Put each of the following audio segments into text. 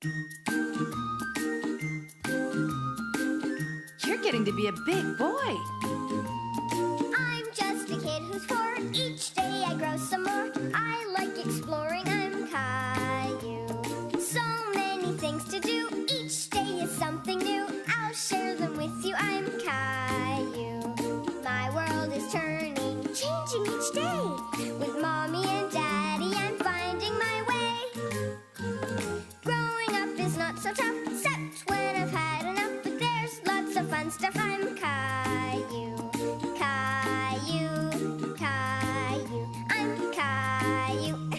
You're getting to be a big boy. I'm just a kid who's 4. Each day I grow some more. I like exploring. I'm Caillou. So many things to do. Each day is something new. I'll share them with you. I'm Caillou. My world is turning, changing each day. With Mommy and Daddy, I'm finding my way. Growing up is not so tough, except when I've had enough. But there's lots of fun stuff. I'm Caillou. Caillou, Caillou, I'm Caillou.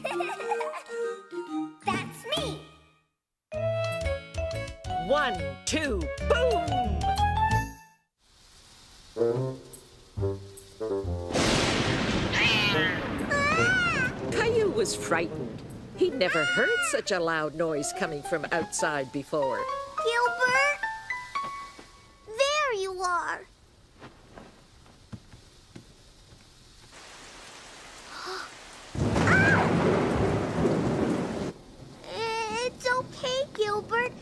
That's me. 1, 2, boom! Caillou was frightened. He'd never heard such a loud noise coming from outside before. Gilbert? There you are. It's okay, Gilbert.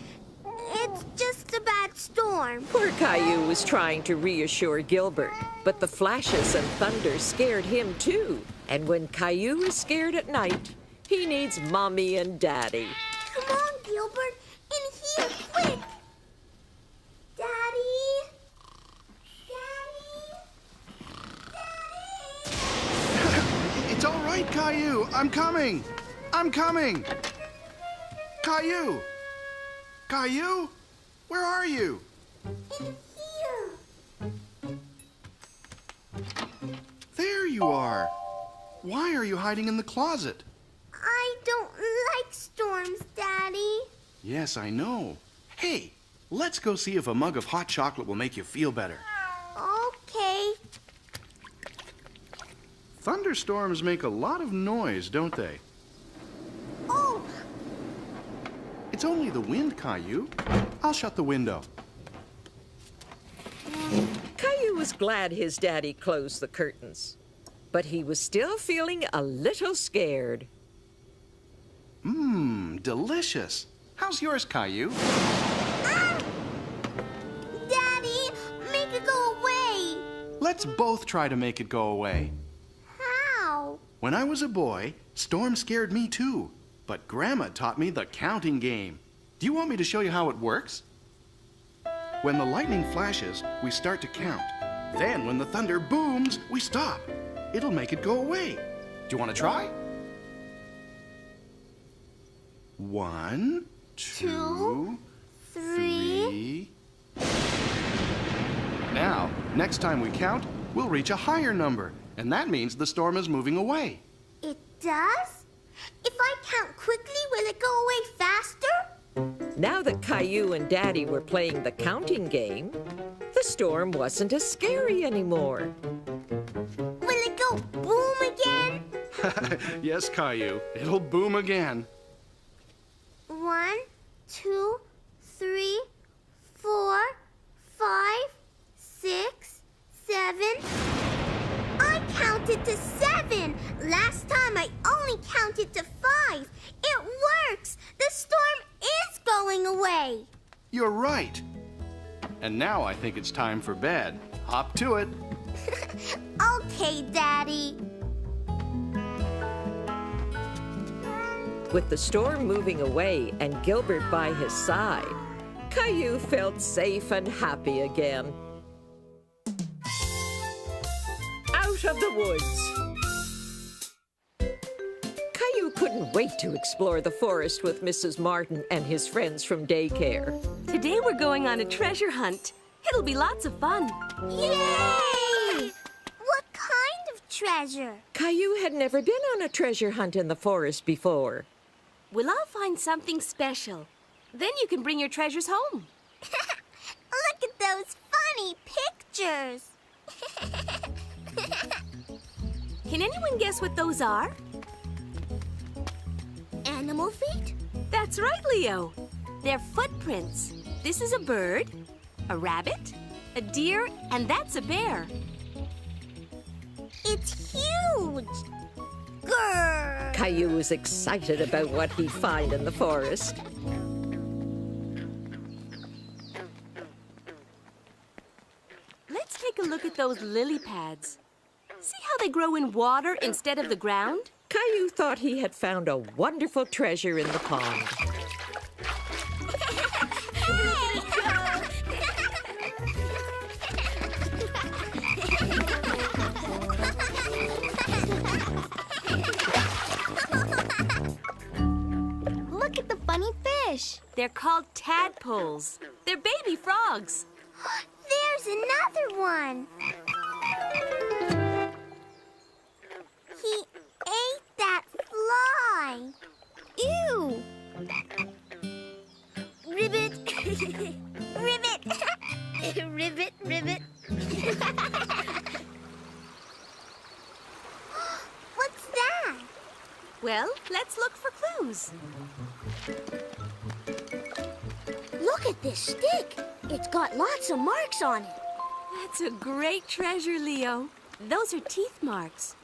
It's just a bad storm. Poor Caillou was trying to reassure Gilbert, but the flashes and thunder scared him too. And when Caillou is scared at night, he needs Mommy and Daddy. Come on, Gilbert. In here, quick. Daddy? Daddy? It's all right, Caillou. I'm coming. I'm coming. Caillou. Caillou? Where are you? In here. There you are. Why are you hiding in the closet? I don't like storms, Daddy. Yes, I know. Hey, let's go see if a mug of hot chocolate will make you feel better. Okay. Thunderstorms make a lot of noise, don't they? Oh, It's only the wind, Caillou. I'll shut the window. Caillou was glad his daddy closed the curtains, but he was still feeling a little scared. Mmm, delicious. How's yours, Caillou? Daddy, make it go away. Let's both try to make it go away. How? When I was a boy, storms scared me too. But Grandma taught me the counting game. Do you want me to show you how it works? When the lightning flashes, we start to count. Then when the thunder booms, we stop. It'll make it go away. Do you want to try? 1, 2, 3. Now, next time we count, we'll reach a higher number. And that means the storm is moving away. It does? If I count quickly, will it go away faster? Now that Caillou and Daddy were playing the counting game, the storm wasn't as scary anymore. Will it go boom again? Yes, Caillou, it'll boom again. 1, 2, 3, 4, 5, 6, 7. I counted to 7. Last time I only counted to 5. It works. The storm is going away. You're right. And now I think it's time for bed. Hop to it. Okay, Daddy. With the storm moving away and Gilbert by his side, Caillou felt safe and happy again. Out of the woods. Caillou couldn't wait to explore the forest with Mrs. Martin and his friends from daycare. Today we're going on a treasure hunt. It'll be lots of fun. Yay! What kind of treasure? Caillou had never been on a treasure hunt in the forest before. We'll all find something special. Then you can bring your treasures home. Look at those funny pictures. Can anyone guess what those are? Animal feet? That's right, Leo. They're footprints. This is a bird, a rabbit, a deer, and that's a bear. It's huge. Grrr. Caillou was excited about what he'd find in the forest. look at those lily pads. See how they grow in water instead of the ground? Caillou thought he had found a wonderful treasure in the pond. Look at the funny fish. They're called tadpoles. They're baby frogs. There's another one. He ate that fly. Ew. Ribbit. Ribbit. Ribbit, ribbit. What's that? Well, let's look for clues. Look at this stick. It's got lots of marks on it. That's a great treasure, Leo. Those are teeth marks.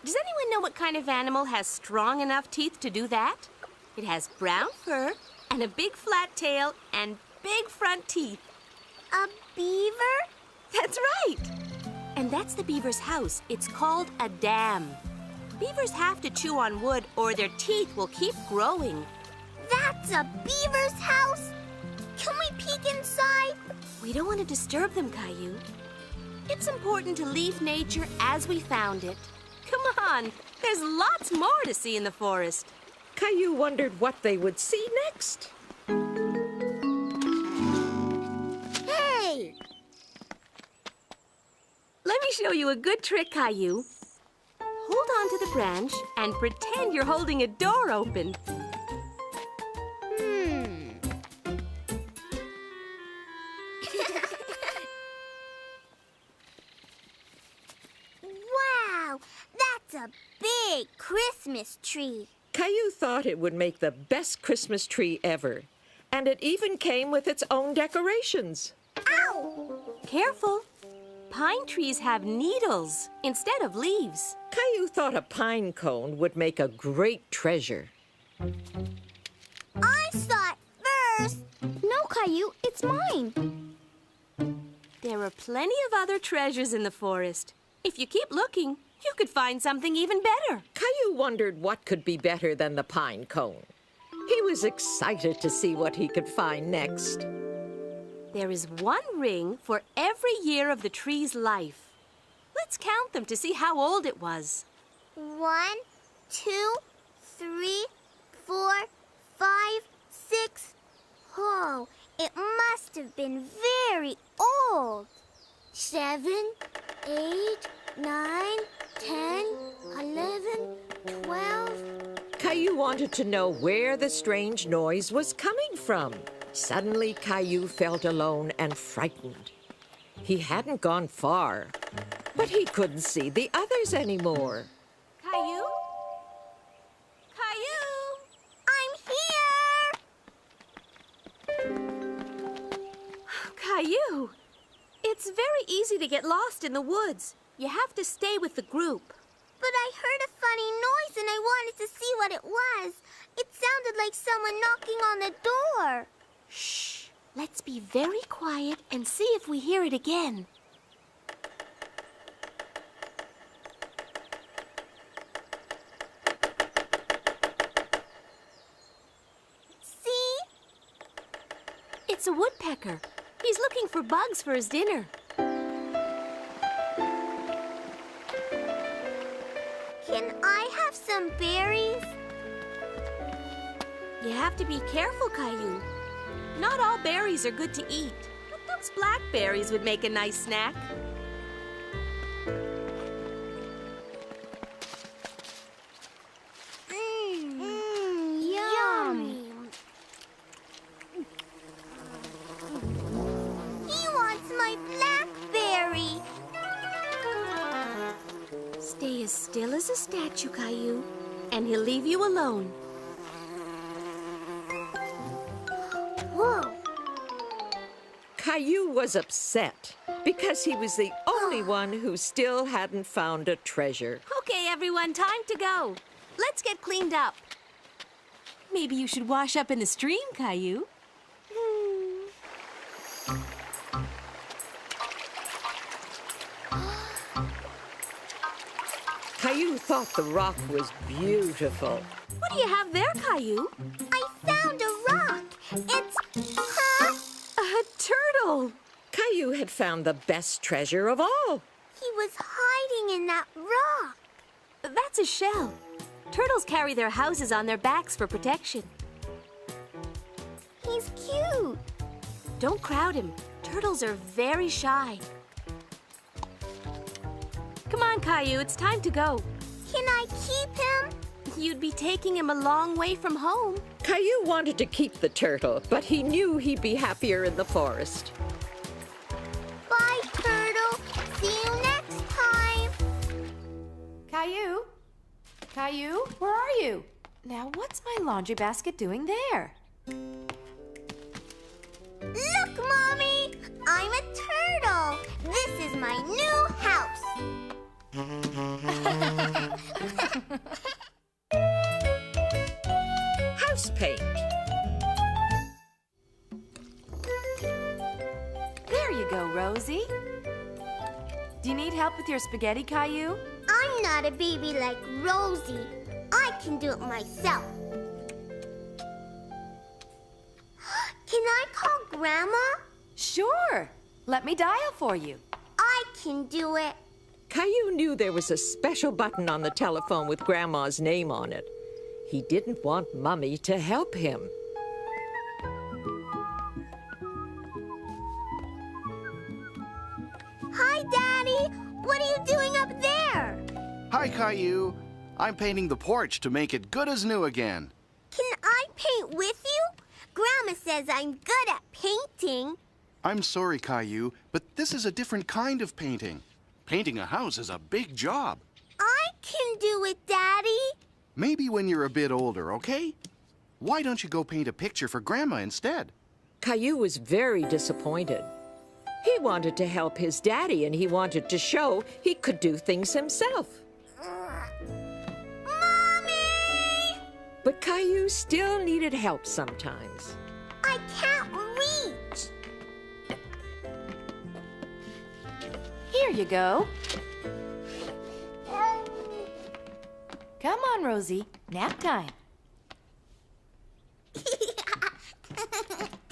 Does anyone know what kind of animal has strong enough teeth to do that? It has brown fur and a big flat tail and big front teeth. A beaver? That's right. And that's the beaver's house. It's called a dam. Beavers have to chew on wood or their teeth will keep growing. That's a beaver's house? Can we peek inside? We don't want to disturb them, Caillou. It's important to leave nature as we found it. Come on, there's lots more to see in the forest. Caillou wondered what they would see next. Hey! Let me show you a good trick, Caillou. Hold on to the branch and pretend you're holding a door open. Wow, that's a big Christmas tree. Caillou thought it would make the best Christmas tree ever. And it even came with its own decorations. Ow! Careful. Pine trees have needles instead of leaves. Caillou thought a pine cone would make a great treasure. I saw it first. No, Caillou, it's mine. There are plenty of other treasures in the forest. If you keep looking, you could find something even better. Caillou wondered what could be better than the pine cone. He was excited to see what he could find next. There is one ring for every year of the tree's life. Let's count them to see how old it was. 1, 2, 3, 4, 5, 6. Oh, it must have been very old. 7, 8, 9, 10, 11, 12. Caillou wanted to know where the strange noise was coming from. Suddenly, Caillou felt alone and frightened. He hadn't gone far, but he couldn't see the others anymore. Caillou? Caillou! I'm here! Caillou! It's very easy to get lost in the woods. You have to stay with the group. But I heard a funny noise and I wanted to see what it was. It sounded like someone knocking on the door. Shh! Let's be very quiet and see if we hear it again. See? It's a woodpecker. He's looking for bugs for his dinner. Can I have some berries? You have to be careful, Caillou. Not all berries are good to eat, but those blackberries would make a nice snack. Yummy. He wants my blackberry. Stay as still as a statue, Caillou, and he'll leave you alone. Whoa. Caillou was upset because he was the only one who still hadn't found a treasure. Okay, everyone, time to go. Let's get cleaned up. Maybe you should wash up in the stream, Caillou. thought the rock was beautiful. What do you have there, Caillou? I found a rock. It's, huh? A turtle. Caillou had found the best treasure of all. He was hiding in that rock. That's a shell. Turtles carry their houses on their backs for protection. He's cute. Don't crowd him. Turtles are very shy. Come on, Caillou, it's time to go. Can I keep him? You'd be taking him a long way from home. Caillou wanted to keep the turtle, but he knew he'd be happier in the forest. Bye, Turtle. See you next time. Caillou? Caillou, where are you? Now, what's my laundry basket doing there? Look, Mommy! I'm a turtle. This is my new house. House paint. There you go, Rosie. Do you need help with your spaghetti, Caillou? I'm not a baby like Rosie. I can do it myself. Can I call Grandma? Sure. Let me dial for you. I can do it. Caillou knew there was a special button on the telephone with Grandma's name on it. He didn't want Mummy to help him. Hi, Daddy. What are you doing up there? Hi, Caillou. I'm painting the porch to make it good as new again. Can I paint with you? Grandma says I'm good at painting. I'm sorry, Caillou, but this is a different kind of painting. Painting a house is a big job. I can do it, Daddy. Maybe when you're a bit older, okay? Why don't you go paint a picture for Grandma instead? Caillou was very disappointed. He wanted to help his daddy, and he wanted to show he could do things himself. Mommy! But Caillou still needed help sometimes. I can't reach. Here you go. Come on, Rosie. Nap time.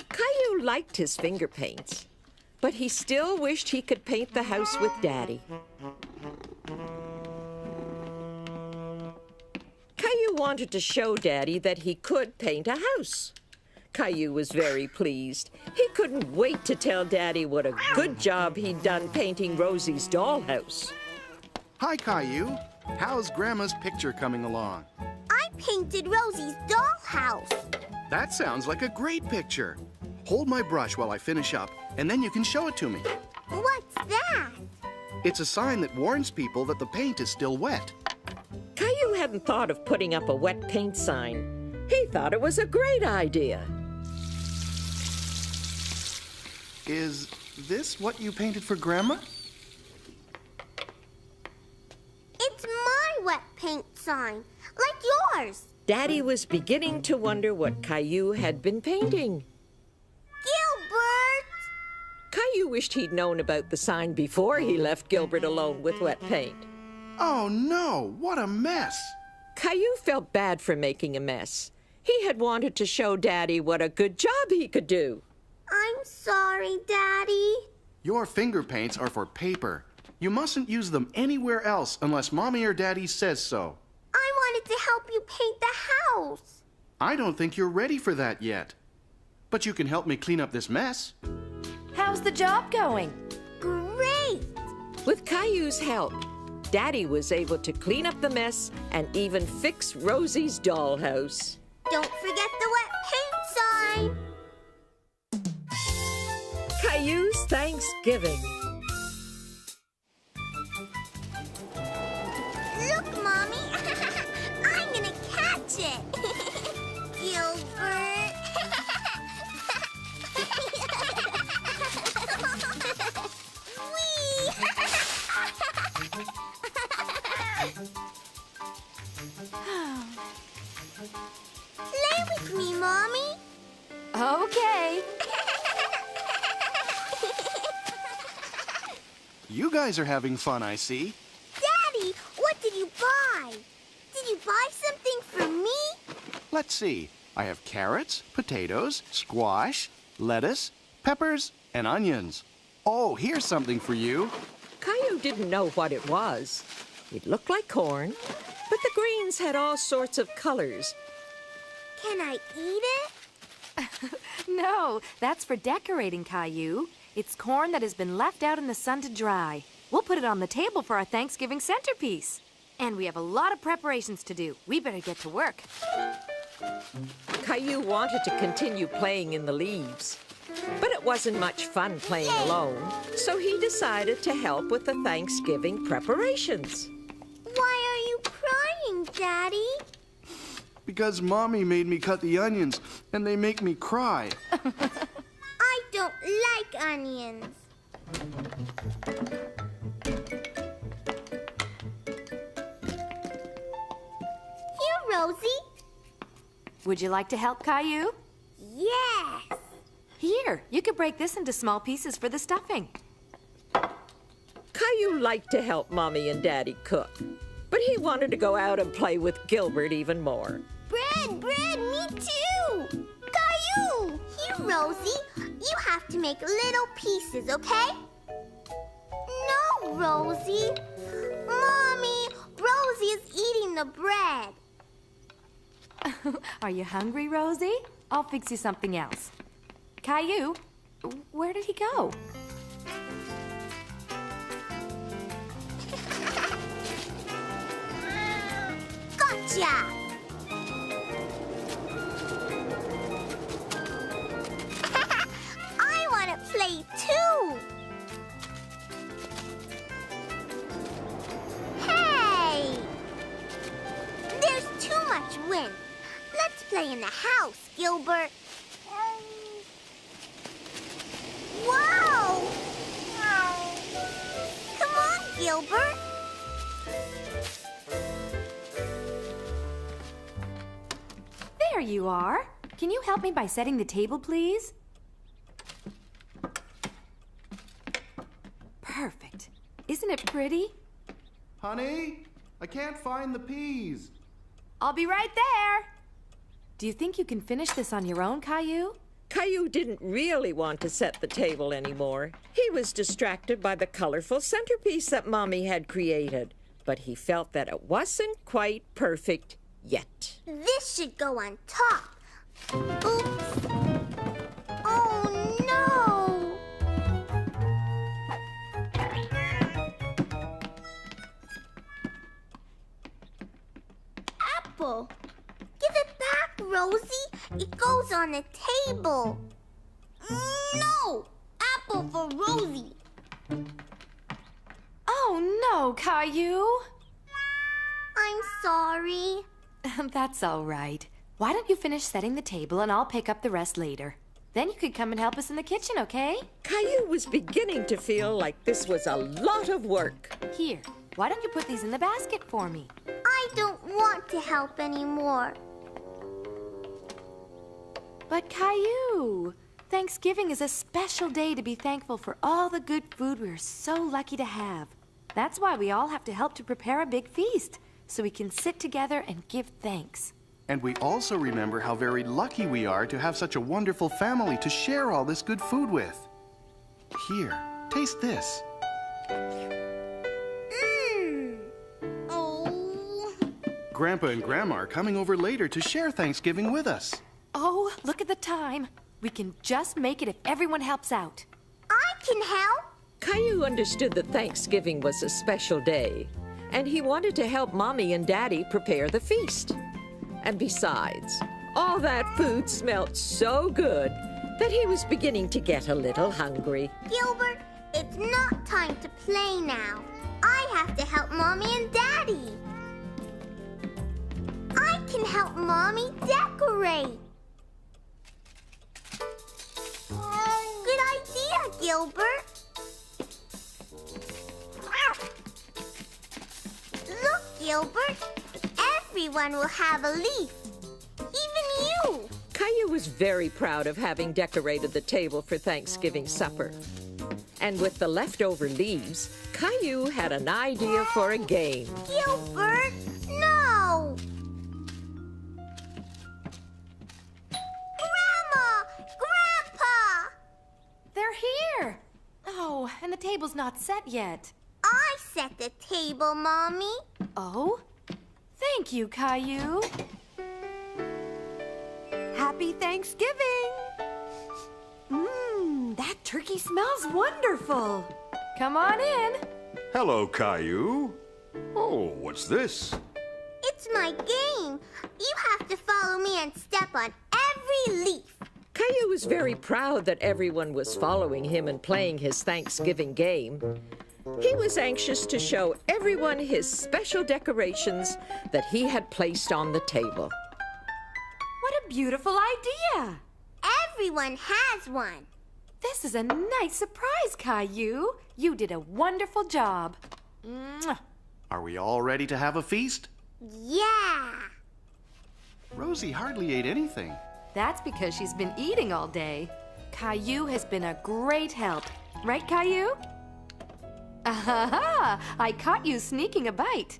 Caillou liked his finger paints, but he still wished he could paint the house with Daddy. Caillou wanted to show Daddy that he could paint a house. Caillou was very pleased. He couldn't wait to tell Daddy what a good job he'd done painting Rosie's dollhouse. Hi, Caillou. How's Grandma's picture coming along? I painted Rosie's dollhouse. That sounds like a great picture. Hold my brush while I finish up, and then you can show it to me. What's that? It's a sign that warns people that the paint is still wet. Caillou hadn't thought of putting up a wet paint sign. He thought it was a great idea. Is this what you painted for Grandma? It's my wet paint sign, like yours. Daddy was beginning to wonder what Caillou had been painting. Gilbert! Caillou wished he'd known about the sign before he left Gilbert alone with wet paint. Oh no, what a mess! Caillou felt bad for making a mess. He had wanted to show Daddy what a good job he could do. I'm sorry, Daddy. Your finger paints are for paper. You mustn't use them anywhere else unless Mommy or Daddy says so. I wanted to help you paint the house. I don't think you're ready for that yet. But you can help me clean up this mess. How's the job going? Great! With Caillou's help, Daddy was able to clean up the mess and even fix Rosie's dollhouse. Don't forget the wet paint sign. Caillou's Thanksgiving. Look, Mommy. I'm gonna catch it. Gilbert. Whee! Play with me, Mommy. Okay. You guys are having fun, I see. Daddy, what did you buy? you buy something for me? Let's see. I have carrots, potatoes, squash, lettuce, peppers, and onions. Oh, here's something for you. Caillou didn't know what it was. It looked like corn, but the greens had all sorts of colors. Can I eat it? No, that's for decorating, Caillou. It's corn that has been left out in the sun to dry. We'll put it on the table for our Thanksgiving centerpiece. And we have a lot of preparations to do. We better get to work. Caillou wanted to continue playing in the leaves, but it wasn't much fun playing alone, so he decided to help with the Thanksgiving preparations. Why are you crying, Daddy? Because Mommy made me cut the onions, and they make me cry. I don't like onions. Here, Rosie. Would you like to help, Caillou? Yes. Here, you could break this into small pieces for the stuffing. Caillou liked to help Mommy and Daddy cook, but he wanted to go out and play with Gilbert even more. Bread, me too. Caillou. Here, Rosie. You have to make little pieces, okay? No, Rosie. Mommy, Rosie is eating the bread. Are you hungry, Rosie? I'll fix you something else. Caillou, where did he go? Gotcha! I want to play too! Hey! There's too much wind. Let's play in the house, Gilbert. Whoa! Come on, Gilbert. There you are. Can you help me by setting the table, please? Perfect. Isn't it pretty? Honey, I can't find the peas. I'll be right there. Do you think you can finish this on your own, Caillou? Caillou didn't really want to set the table anymore. He was distracted by the colorful centerpiece that Mommy had created, but he felt that it wasn't quite perfect yet. This should go on top. Oops. Oh, no. Apple. Give it back, Rosie. It goes on the table. No! Apple for Rosie. Oh, no, Caillou. I'm sorry. That's all right. Why don't you finish setting the table and I'll pick up the rest later. Then you could come and help us in the kitchen, okay? Caillou was beginning to feel like this was a lot of work. Here, why don't you put these in the basket for me? I don't want to help anymore. But Caillou, Thanksgiving is a special day to be thankful for all the good food we're so lucky to have. That's why we all have to help to prepare a big feast, so we can sit together and give thanks. And we also remember how very lucky we are to have such a wonderful family to share all this good food with. Here, taste this. Oh. Grandpa and Grandma are coming over later to share Thanksgiving with us. Oh, look at the time. We can just make it if everyone helps out. I can help. Caillou understood that Thanksgiving was a special day, and he wanted to help Mommy and Daddy prepare the feast. And besides, all that food smelled so good that he was beginning to get a little hungry. Gilbert, it's not time to play now. I have to help Mommy and Daddy. I can help Mommy decorate. Good idea, Gilbert. Look, Gilbert. Everyone will have a leaf. Even you. Caillou was very proud of having decorated the table for Thanksgiving supper. And with the leftover leaves, Caillou had an idea for a game. Gilbert, no. table's not set yet. I set the table, Mommy. Oh? Thank you, Caillou. Happy Thanksgiving! That turkey smells wonderful. Come on in. Hello, Caillou. Oh, what's this? It's my game. You have to follow me and step on every leaf. Caillou was very proud that everyone was following him and playing his Thanksgiving game. He was anxious to show everyone his special decorations that he had placed on the table. What a beautiful idea. Everyone has one. This is a nice surprise, Caillou. You did a wonderful job. Mwah. Are we all ready to have a feast? Yeah. Rosie hardly ate anything. That's because she's been eating all day. Caillou has been a great help. Right, Caillou? Aha! I caught you sneaking a bite.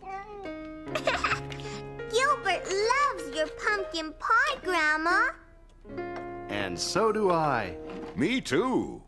Gilbert loves your pumpkin pie, Grandma. And so do I. Me too.